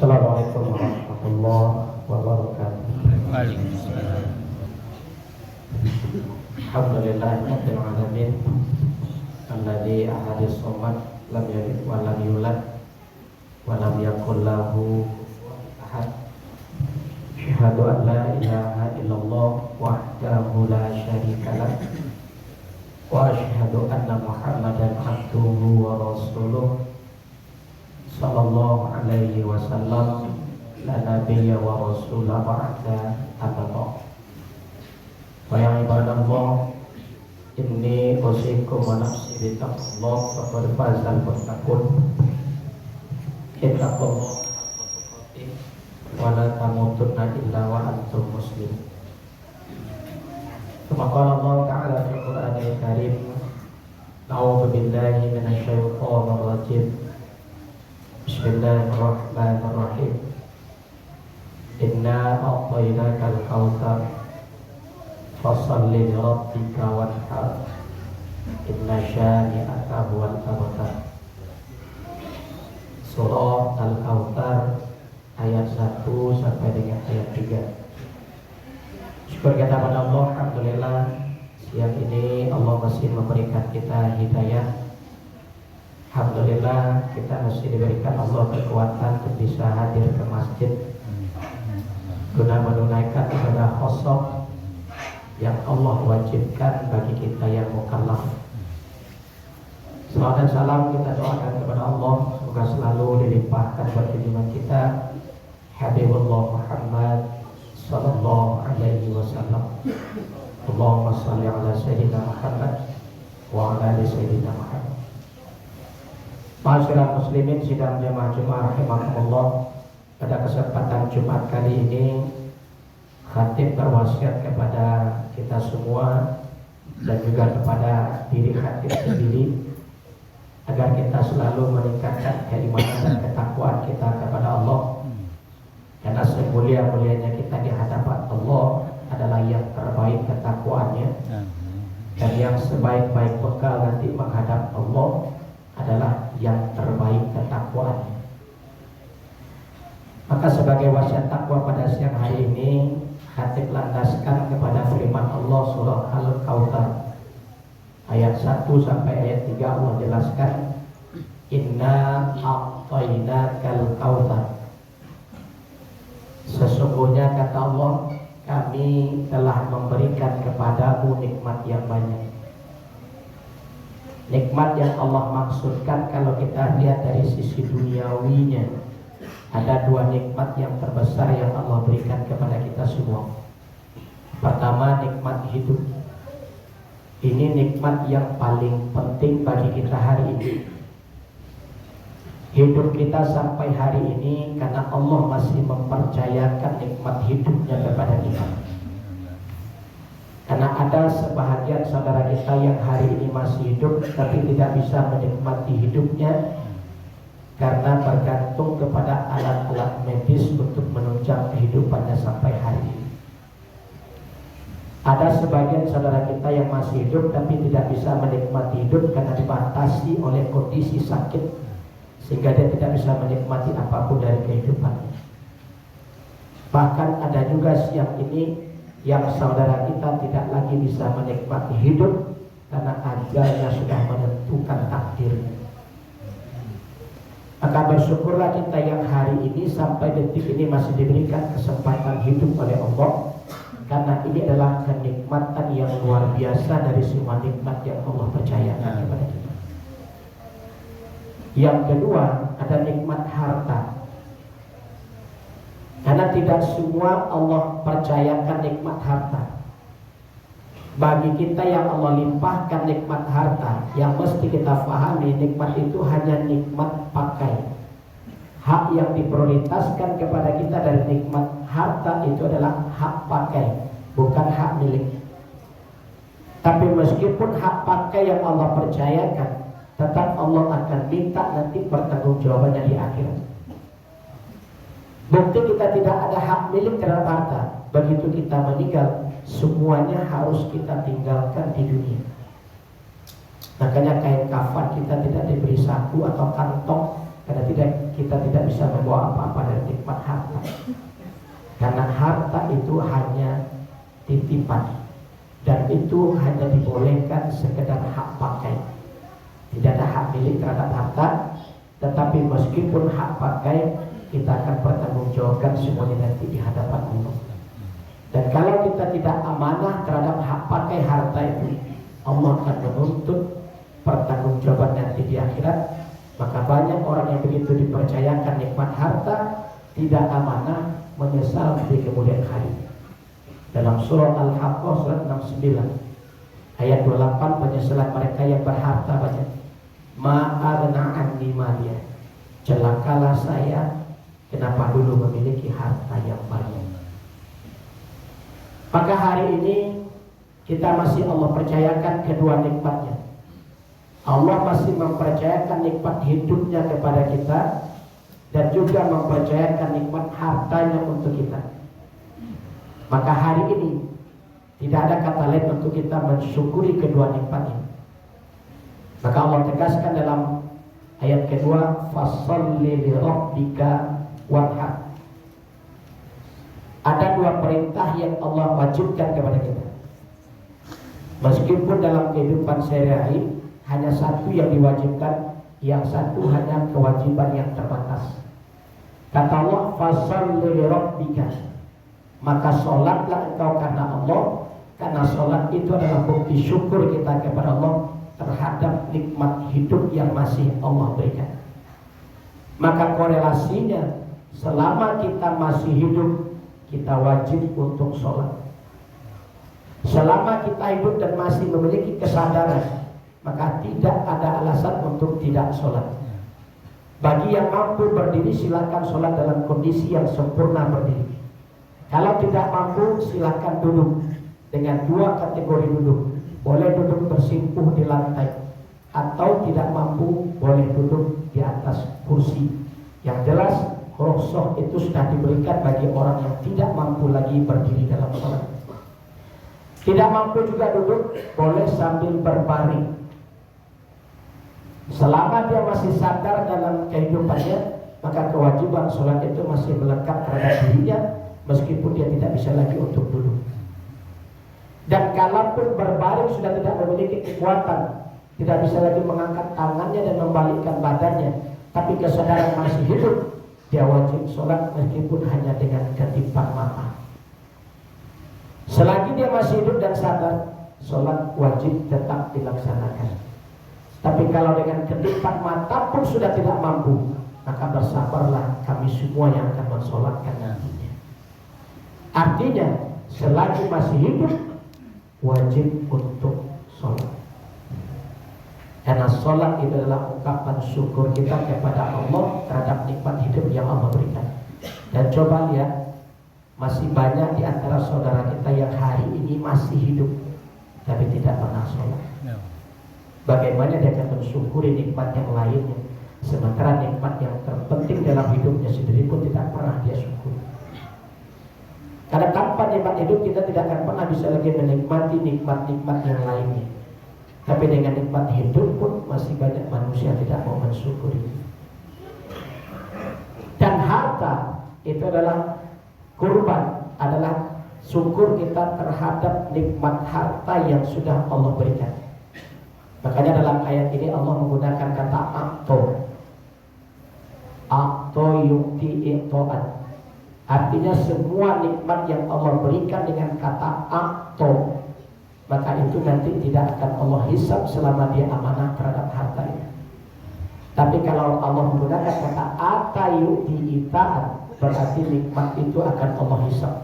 Assalamualaikum warahmatullahi wabarakatuh. Waalaikumsalam. Alhamdulillahirabbil alamin. Alladzi ahadis somad lam yalid wa lam yulad wa lam yakul lahu ahad. Asyhadu an la ilaha illallah wahdahu la syarika lah. Wa asyhadu anna Muhammadan abduhu wa rasuluh. Sallallahu alaihi wasallam. La nabiyya wa rasulah ba'da abada. Wa ya ibadallah, inni usikum wa nafsi bitaqwallah faqad fazal muttaqun. Ittaqullah wa la tamutunna illa wa antum muslimun. Kama qala Allah ta'ala fil Qur'anil Karim, a'udzu billahi minasy syaithanir rajim. Bismillahirrahmanirrahim. Inna a'tainakal kautsar fasholli li rabbika wanhar. Inna syani'aka huwal abtar. Surah Al-Kautsar ayat 1 sampai dengan ayat 3. Syukur kita pada Allah, alhamdulillah siang ini Allah masih memberikan kita hidayah. Alhamdulillah kita masih diberikan Allah kekuatan untuk bisa hadir ke masjid guna menunaikan ibadah khosok yang Allah wajibkan bagi kita yang mukallaf. Salawat dan salam kita doakan kepada Allah, semoga selalu dilimpahkan buat junjungan kita Habibullah Muhammad sallallahu alaihi wasallam. Allahumma shalli ala sayyidina Muhammad wa ala ali sayyidina Muhammad. Masyarakat muslimin sidang jamaah Jumat rahimakumullah, pada kesempatan Jumat kali ini khatib berwasiat kepada kita semua dan juga kepada diri khatib sendiri agar kita selalu meningkatkan keimanan dan ketakwaan kita kepada Allah, karena semulia-mulianya kita di hadapan Allah adalah yang terbaik ketakwaannya, dan yang sebaik-baik bekal nanti menghadap Allah adalah yang terbaik ketakwaannya. Maka sebagai wasiat takwa pada siang hari ini, khatib landaskan kepada firman Allah surah Al-Kautsar ayat 1 sampai ayat 3. Allah jelaskan, Inna a'tainakal kautsar. Sesungguhnya kata Allah, kami telah memberikan kepadamu nikmat yang banyak. Nikmat yang Allah maksudkan kalau kita lihat dari sisi duniawinya, ada dua nikmat yang terbesar yang Allah berikan kepada kita semua. Pertama, nikmat hidup. Ini nikmat yang paling penting bagi kita hari ini. Hidup kita sampai hari ini karena Allah masih mempercayakan nikmat hidupnya kepada kita. Karena ada sebahagian saudara kita yang hari ini masih hidup tapi tidak bisa menikmati hidupnya karena bergantung kepada alat-alat medis untuk menunjang kehidupannya sampai hari ini. Ada sebagian saudara kita yang masih hidup tapi tidak bisa menikmati hidup karena dibatasi oleh kondisi sakit, sehingga dia tidak bisa menikmati apapun dari kehidupannya. Bahkan ada juga siang ini yang saudara kita tidak lagi bisa menikmati hidup karena ajalnya sudah menentukan takdirnya. Maka bersyukurlah kita yang hari ini sampai detik ini masih diberikan kesempatan hidup oleh Allah, karena ini adalah kenikmatan yang luar biasa dari semua nikmat yang Allah percayakan kepada kita. Yang kedua, ada nikmat harta. Karena tidak semua Allah percayakan nikmat harta. Bagi kita yang Allah limpahkan nikmat harta, yang mesti kita pahami, nikmat itu hanya nikmat pakai. Hak yang diprioritaskan kepada kita dari nikmat harta itu adalah hak pakai, bukan hak milik. Tapi meskipun hak pakai yang Allah percayakan, tetap Allah akan minta nanti pertanggungjawabannya di akhirat. Bukti kita tidak ada hak milik terhadap harta. Begitu kita meninggal, semuanya harus kita tinggalkan di dunia. Makanya kain kafan kita tidak diberi saku atau kantong, karena tidak kita tidak bisa membawa apa-apa dari nikmat harta. Karena harta itu hanya titipan, dan itu hanya dibolehkan sekedar hak pakai. Tidak ada hak milik terhadap harta, tetapi meskipun hak pakai, kita akan pertanggungjawabkan semuanya nanti di hadapan Allah. Dan kalau kita tidak amanah terhadap hak pakai harta itu, Allah akan menuntut pertanggungjawaban nanti di akhirat. Maka banyak orang yang begitu dipercayakan nikmat harta, tidak amanah, menyesal di kemudian hari. Dalam surah Al-Haqqah surat 69 ayat 28, penyesalan mereka yang berharta banyak. Ma'agna anni maliya, celakalah saya, kenapa dulu memiliki harta yang banyak. Maka hari ini kita masih Allah percayakan kedua nikmatnya. Allah masih mempercayakan nikmat hidupnya kepada kita, dan juga mempercayakan nikmat hartanya untuk kita. Maka hari ini tidak ada kata lain untuk kita mensyukuri kedua nikmat ini. Maka Allah tegaskan dalam ayat kedua, fasholli li rabbika wanhar. Ada dua perintah yang Allah wajibkan kepada kita. Meskipun dalam kehidupan sehari-hari hanya satu yang diwajibkan, yang satu hanya kewajiban yang terbatas. Kata Allah, fasholli li rabbika, maka sholatlah engkau karena Allah, karena sholat itu adalah bukti syukur kita kepada Allah terhadap nikmat hidup yang masih Allah berikan. Maka korelasinya, selama kita masih hidup, kita wajib untuk sholat. Selama kita hidup dan masih memiliki kesadaran, maka tidak ada alasan untuk tidak sholat. Bagi yang mampu berdiri, silakan sholat dalam kondisi yang sempurna berdiri. Kalau tidak mampu, silakan duduk dengan dua kategori duduk. Boleh duduk bersimpuh di lantai, atau tidak mampu boleh duduk di atas kursi. Yang jelas, rukhsah itu sudah diberikan bagi orang yang tidak mampu lagi berdiri dalam sholat. Tidak mampu juga duduk, boleh sambil berbaring. Selama dia masih sadar dalam kehidupannya, maka kewajiban sholat itu masih melekat terhadap dirinya, meskipun dia tidak bisa lagi untuk duduk. Dan kalaupun berbaring sudah tidak memiliki kekuatan, tidak bisa lagi mengangkat tangannya dan membalikkan badannya, tapi kesadaran masih hidup, dia wajib sholat meskipun hanya dengan kedipan mata. Selagi dia masih hidup dan sadar, sholat wajib tetap dilaksanakan. Tapi kalau dengan kedipan mata pun sudah tidak mampu, maka bersabarlah, kami semua yang akan mensolatkan nantinya. Artinya, selagi masih hidup, wajib untuk sholat. Karena sholat itu adalah ungkapan syukur kita kepada Allah terhadap nikmat hidup yang Allah berikan. Dan coba lihat, masih banyak di antara saudara kita yang hari ini masih hidup tapi tidak pernah sholat. Bagaimana dia akan mensyukuri nikmat yang lainnya, sementara nikmat yang terpenting dalam hidupnya sendiri pun tidak pernah dia syukuri. Karena tanpa nikmat hidup kita tidak akan pernah bisa lagi menikmati nikmat-nikmat yang lainnya. Tapi dengan nikmat hidup pun masih banyak manusia tidak mau mensyukuri. Dan harta itu adalah kurban, adalah syukur kita terhadap nikmat harta yang sudah Allah berikan. Makanya dalam ayat ini Allah menggunakan kata akto. Akto yukti iktoan. Artinya semua nikmat yang Allah berikan dengan kata akto, maka itu nanti tidak akan Allah hisab selama dia amanah terhadap harta itu. Tapi kalau Allah menggunakan kata atayu di itaan, berarti nikmat itu akan Allah hisab.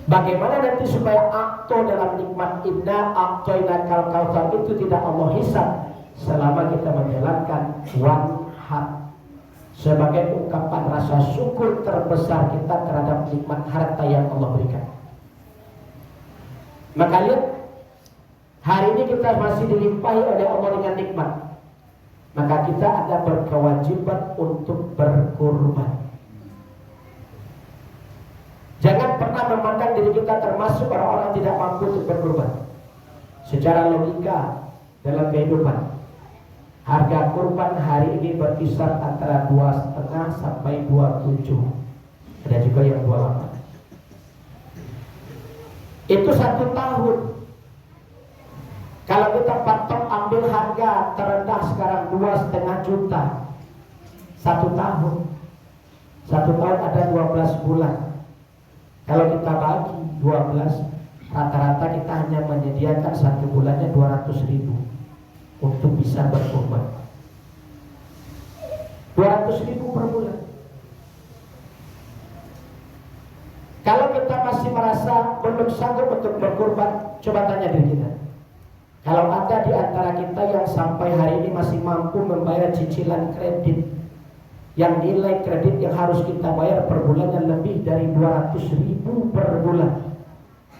Bagaimana nanti supaya akto dalam nikmat inna aktoina kal kautsar itu tidak Allah hisab selama kita menjalankan wanhar sebagai ungkapan rasa syukur terbesar kita terhadap nikmat harta yang Allah berikan. Maka lihat, hari ini kita masih dilimpahi oleh Allah dengan nikmat, maka kita ada berkewajiban untuk berkurban. Jangan pernah memandang diri kita termasuk orang-orang tidak mampu untuk berkurban. Secara logika dalam kehidupan, Harga kurban hari ini berkisar antara 2,5 sampai 27. Ada juga yang 28. Itu 1 tahun. Kalau kita patok ambil harga terendah sekarang 2,5 juta 1 tahun. 1 tahun ada 12 bulan. Kalau kita bagi 12, rata-rata kita hanya menyediakan 1 bulannya 200.000 untuk bisa berkurban. 200.000 per bulan. Kalau kita masih merasa belum sanggup untuk berkurban, coba tanya diri kita. Kalau ada di antara kita yang sampai hari ini masih mampu membayar cicilan kredit, yang nilai kredit yang harus kita bayar per bulannya lebih dari 200.000 per bulan,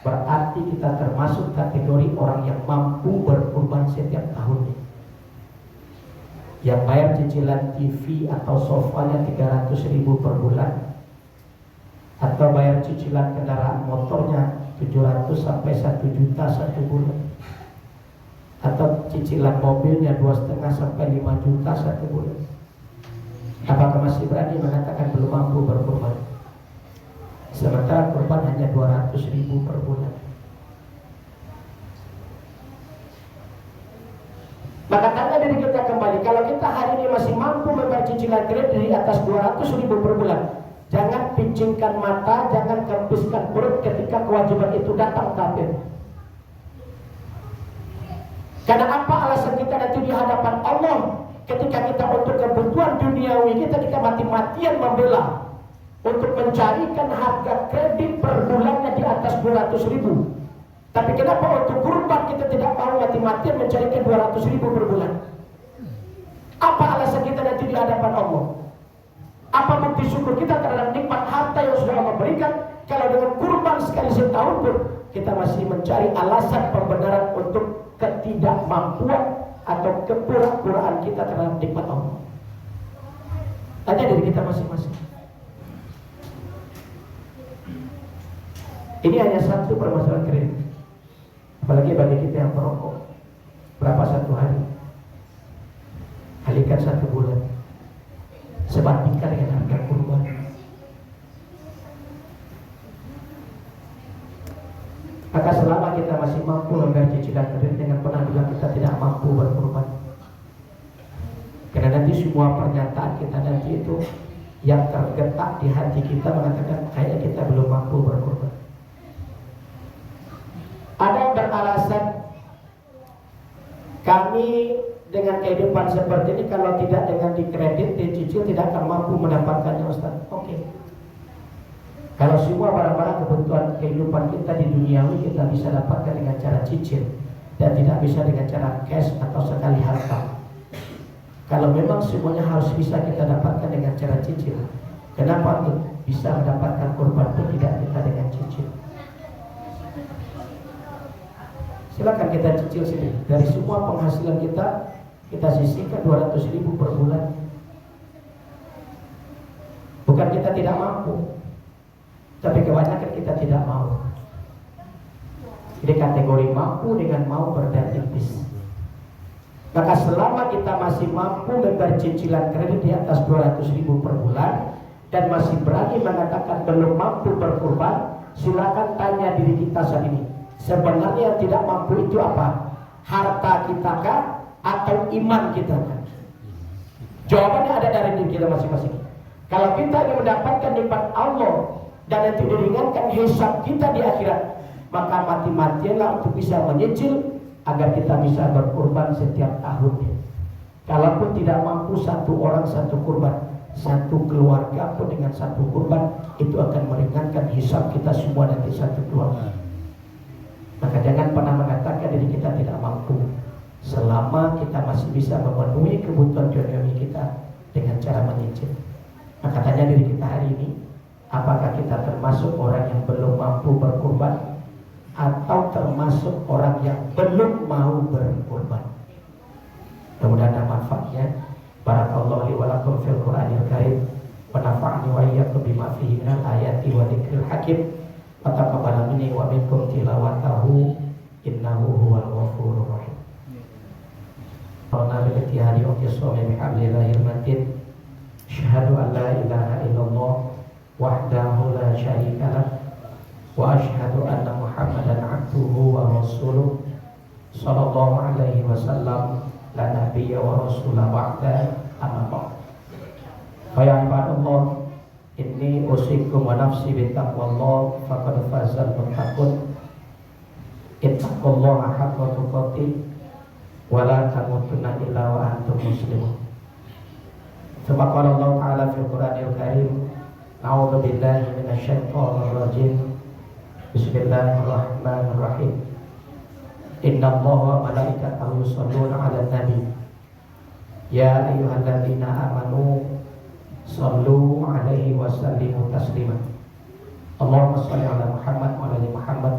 berarti kita termasuk kategori orang yang mampu berkurban setiap tahunnya. Yang bayar cicilan TV atau sofanya 300.000 per bulan, atau bayar cicilan kendaraan motornya 700 sampai 1 juta 1 bulan, atau cicilan mobilnya 2,5 sampai 5 juta 1 bulan. Apakah masih berani mengatakan belum mampu berkurban? Sementara kurban hanya 200.000 per bulan. Maka tanya diri kita kembali, kalau kita hari ini masih mampu membayar cicilan kredit di atas 200.000 per bulan, jangan pincingkan mata, jangan kempiskan perut ketika kewajiban itu datang kafir. Karena apa alasan kita nanti di hadapan Allah ketika kita untuk kebutuhan duniawi kita mati-matian membela untuk mencarikan harga kredit per bulannya di atas 200.000. Tapi kenapa untuk kurban kita tidak mau mati-matian mencarikan 200.000 per bulan? Apa alasan kita nanti di hadapan Allah? Apa bukti syukur kita terhadap nikmat harta yang sudah Allah berikan? Kalau dengan kurban sekali setahun pun kita masih mencari alasan pembenaran untuk ketidakmampuan atau kepura-puraan kita terhadap nikmat Allah. Tanya diri kita masing-masing. Ini hanya satu permasalahan kredit. Apalagi bagi kita yang perokok. Berapa 1 hari? Kalikan 1 bulan. Sebandingkan dengan harga kurban. Maka selama kita masih mampu membayar cicilan kredit, dengan pernah bilang kita tidak mampu berkurban. Karena nanti semua pernyataan kita nanti itu yang tergetak di hati kita mengatakan kayaknya kita belum mampu berkurban. Ada yang beralasan kami dengan kehidupan seperti ini kalau tidak dengan dikredit, dicicil tidak akan mampu mendapatkannya, Ustaz. Oke. Kalau semua barang-barang kebutuhan kehidupan kita di duniawi kita bisa dapatkan dengan cara cicil dan tidak bisa dengan cara cash atau sekali harta. Kalau memang semuanya harus bisa kita dapatkan dengan cara cicil, kenapa untuk bisa mendapatkan kurban pun tidak kita dengan cicil? Silakan kita cicil sini. Dari semua penghasilan kita sisihkan 200.000 per bulan. Bukan kita tidak mampu, tapi kebanyakan kita tidak mau. Jadi kategori mampu dengan mau berbeda tipis. Maka selama kita masih mampu membayar cicilan kredit di atas 200.000 per bulan dan masih berani mengatakan belum mampu berkurban, silakan tanya diri kita saat ini. Sebenarnya yang tidak mampu itu apa? Harta kita kah? Atau iman kita kah? Jawabannya ada dari diri kita masing-masing. Kalau kita ingin mendapatkan nikmat Allah dan nanti diringankan hisab kita di akhirat, maka mati-matianlah untuk bisa menyicil agar kita bisa berkurban setiap tahunnya. Kalaupun tidak mampu 1 orang 1 kurban, 1 keluarga pun dengan 1 kurban, itu akan meringankan hisab kita semua nanti 1 keluarga. Maka jangan pernah mengatakan diri kita tidak mampu selama kita masih bisa memenuhi kebutuhan duniawi kita dengan cara menyicil. Maka tanya diri kita hari ini, apakah kita termasuk orang yang belum mampu berkurban atau termasuk orang yang belum mau berkurban? Mudah-mudahan ada manfaatnya. Barakallahu li wa lakum fil Qur'anil Karim wa nafa'ani wa iyyakum bima fihi minal ayati wa dzikril hakim. Wa taqabbal minni wa minkum tilawatahu innahu huwal ghafurur rahim. memperingati hari Uqtisam bihablillahil matin. Asyhadu an la ilaha illallah wahdahu la syarika lah wa asyhadu anna Muhammadan abduhu wa rasuluh sallallahu alaihi wasallam la nabiyya wa rasulah ba'da amma ba'd. Fa ya ibadallah, inni usikum wa nafsi bittaqwallah faqad fazal muttaqun. Ittaqullaha haqqa tuqatih wa la tamutunna illa wa antum muslimun. Tsumma qala Allah Ta'ala fil Qur'anil Karim, a'udzu billahi minasyaitonir rajim. Bismillahirrahmanirrahim. Innallaha wa malaikatahu yusholluna 'alan nabi. Ya ayyuhalladzina amanu shallu 'alaihi wa sallimu taslima. Allahumma shalli 'ala Muhammad wa 'ala ali Muhammad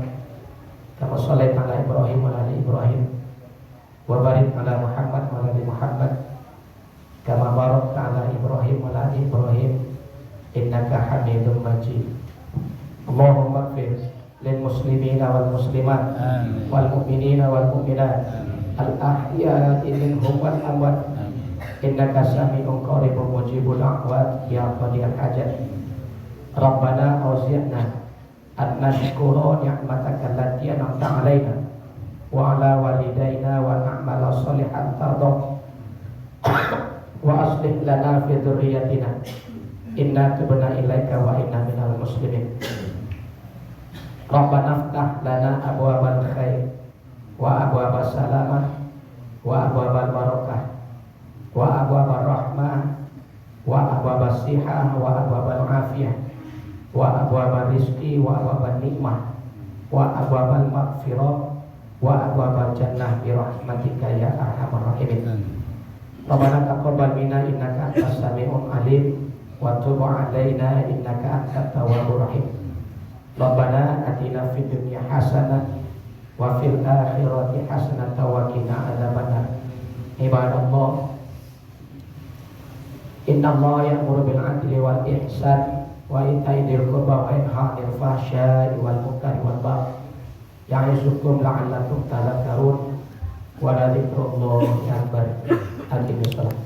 kama shallaita 'ala Ibrahim wa 'ala ali Ibrahim wa barik 'ala Muhammad wa 'ala ali Muhammad kama barakta 'ala Ibrahim wa 'ala ali Ibrahim innaka Hamidum Majid. Allahumma ighfir lil muslimina wal muslimat wal mu'minina wal mu'minat al ahya'i minhum wal amwat innaka sami'un qaribun mujibul da'wat ya qadiyal hajat. Rabbana awzi'na an nashkura ni'mataka allati an'amta 'alaina wa 'ala walidayna wa na'mala shalihan tardah wa aslih lana fi dzurriyyatina inna tubna ilaika wa inna minal muslimin. Rabbana ftah lana abwabal khair wa abwabas salamah wa abwabal barakah wa abwabal rahmah wa abwabas sihah wa abwabal afiyah wa abwabal rizqi wa abwabal nikmah wa abwabal maghfirah wa abwabal jannah bi rahmatika ya arhamar rahimin. Rabbana taqabbal minna innaka antas samiul alim wa tub 'alaina innaka antat tawwabur rahim. Rabbana atina fid dunya hasanah wa fil akhirati hasanah wa qina adzabannar. Ibadallah, innallaha ya'muru bil 'adli wal ihsan wa ita'i dzil qurba wa yanha 'anil fahsya'i wal munkari wal baghi ya'izukum la'allakum tadhakkarun wa la dzikrullahi akbar. Aqimus shalah.